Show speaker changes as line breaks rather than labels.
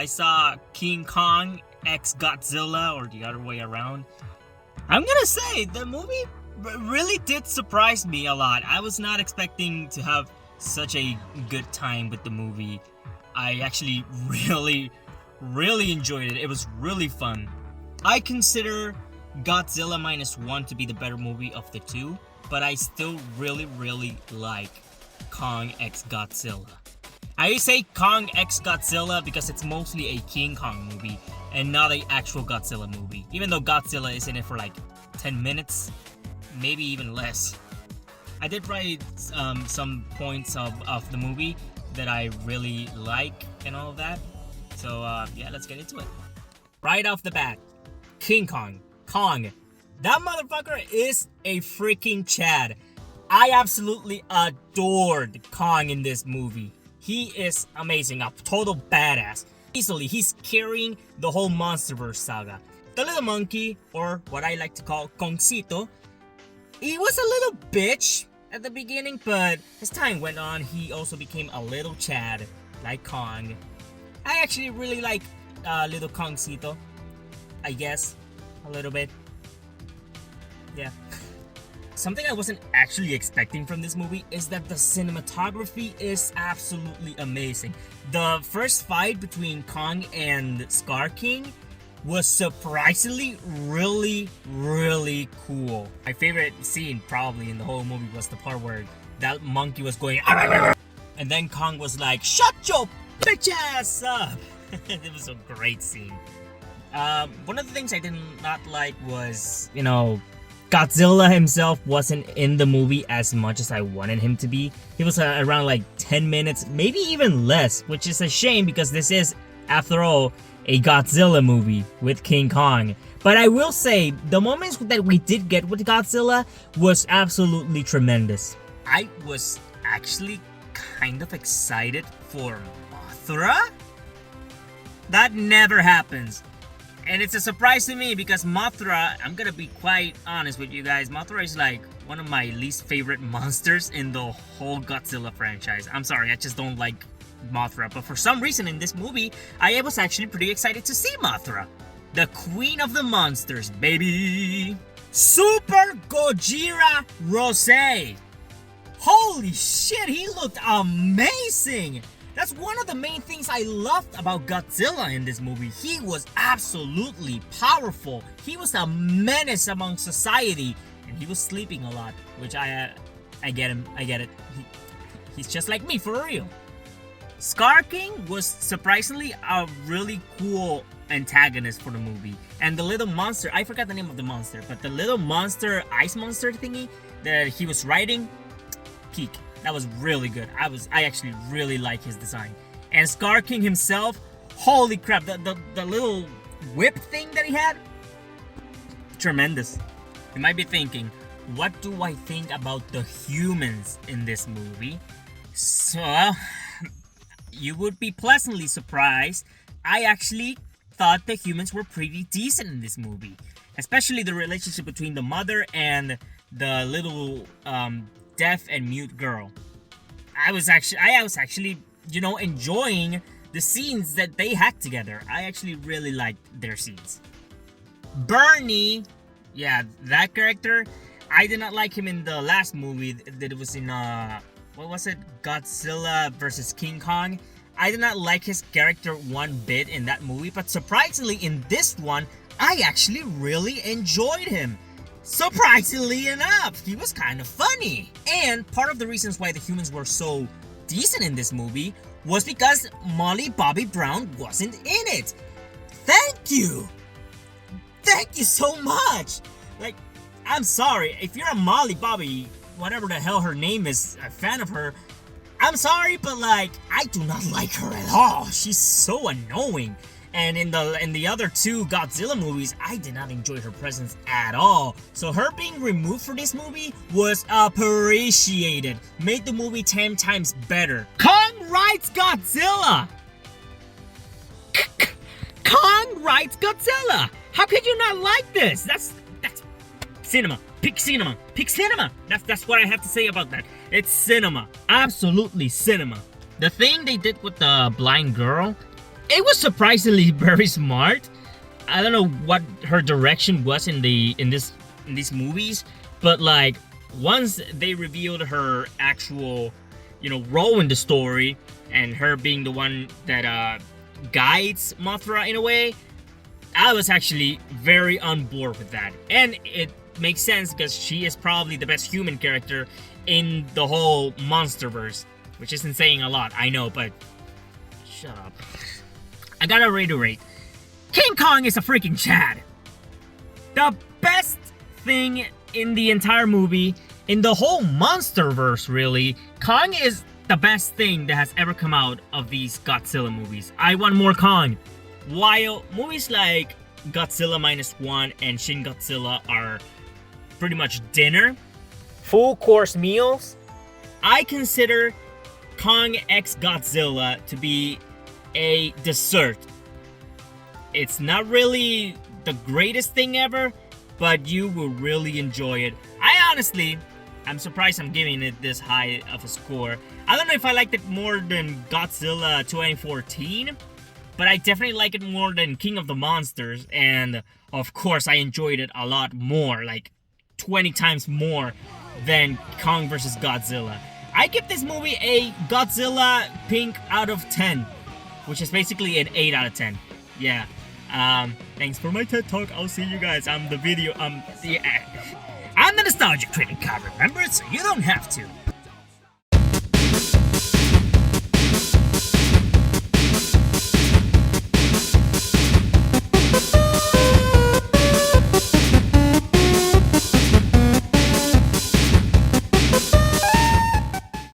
I saw King Kong x Godzilla, or the other way around. I'm gonna say the movie really did surprise me a lot. I was not expecting to have such a good time with the movie. I actually really enjoyed it. It was really fun. I consider Godzilla Minus One to be the better movie of the two, but I still really like Kong x Godzilla. I say Kong x Godzilla because it's mostly a King Kong movie and not an actual Godzilla movie. Even though Godzilla is in it for like 10 minutes, maybe even less. I did write some points of the movie that I really like and all of that. So yeah, let's get into it. Right off the bat, King Kong. That motherfucker is a freaking Chad. I absolutely adored Kong in this movie. He is amazing, a total badass. Easily, he's carrying the whole Monsterverse saga. The little monkey, or what I like to call Kongcito, he was a little bitch at the beginning, but as time went on, he also became a little Chad, like Kong. I actually really like little Kongcito, I guess, a little bit. Yeah. Something I wasn't actually expecting from this movie is that the cinematography is absolutely amazing. The first fight between Kong and Scar King was surprisingly really cool. My favorite scene probably in the whole movie was the part where that monkey was going and then Kong was like, "Shut your bitch ass up!" It was a great scene. One of the things I did not like was, Godzilla himself wasn't in the movie as much as I wanted him to be. He was around like 10 minutes, maybe even less, which is a shame because this is, after all, a Godzilla movie with King Kong. But I will say, the moments that we did get with Godzilla was absolutely tremendous. I was actually kind of excited for Mothra. That never happens. And it's a surprise to me because Mothra, I'm gonna be quite honest with you guys, Mothra is like one of my least favorite monsters in the whole Godzilla franchise. I'm sorry, I just don't like Mothra. But for some reason in this movie, I was actually pretty excited to see Mothra. The queen of the monsters, baby! Super Gojira Rose! Holy shit, he looked amazing! That's one of the main things I loved about Godzilla in this movie. He was absolutely powerful. He was a menace among society. And he was sleeping a lot, which I get him. I get it. He's just like me, for real. Scar King was surprisingly a really cool antagonist for the movie. And the little monster, I forgot the name of the monster, but the little monster, ice monster thingy that he was riding, peak. That was really good. I actually really like his design. And Scar King himself, holy crap, the little whip thing that he had, tremendous. You might be thinking, what do I think about the humans in this movie? So, you would be pleasantly surprised. I actually thought the humans were pretty decent in this movie. Especially the relationship between the mother and the little deaf and mute girl. I was actually, enjoying the scenes that they had together. I actually really liked their scenes. Bernie, yeah, that character, I did not like him in the last movie that it was in, what was it? Godzilla vs. King Kong. I did not like his character one bit in that movie, but surprisingly in this one, I actually really enjoyed him. Surprisingly enough, he was kind of funny. And part of the reasons why the humans were so decent in this movie was because Molly Bobby Brown wasn't in it. Thank you! Thank you so much! Like, I'm sorry, if you're a Molly Bobby, whatever the hell her name is, a fan of her, I'm sorry, but like, I do not like her at all. She's so annoying. And in the other two Godzilla movies, I did not enjoy her presence at all. So her being removed for this movie was appreciated. Made the movie 10 times better. Kong rides Godzilla! Kong rides Godzilla! How could you not like this? That's cinema. Pick cinema. Pick cinema! That's what I have to say about that. It's cinema. Absolutely cinema. The thing they did with the blind girl, it was surprisingly very smart. I don't know what her direction was in these movies, but like once they revealed her actual, role in the story and her being the one that guides Mothra in a way, I was actually very on board with that. And it makes sense because she is probably the best human character in the whole Monsterverse, which isn't saying a lot, I know, but shut up. I gotta reiterate, King Kong is a freaking Chad. The best thing in the entire movie, in the whole Monsterverse really, Kong is the best thing that has ever come out of these Godzilla movies. I want more Kong. While movies like Godzilla -1 and Shin Godzilla are pretty much dinner, full course meals, I consider Kong x Godzilla to be a dessert. It's not really the greatest thing ever, but you will really enjoy it. I'm surprised I'm giving it this high of a score. I don't know if I liked it more than Godzilla 2014, but I definitely like it more than King of the Monsters, and of course I enjoyed it a lot more, like 20 times more than Kong vs. Godzilla. I give this movie a Godzilla pink out of 10, which is basically an 8 out of 10. Yeah. Thanks for my TED Talk. I'll see you guys on the video. I'm the nostalgic critic, remember? So you don't have to.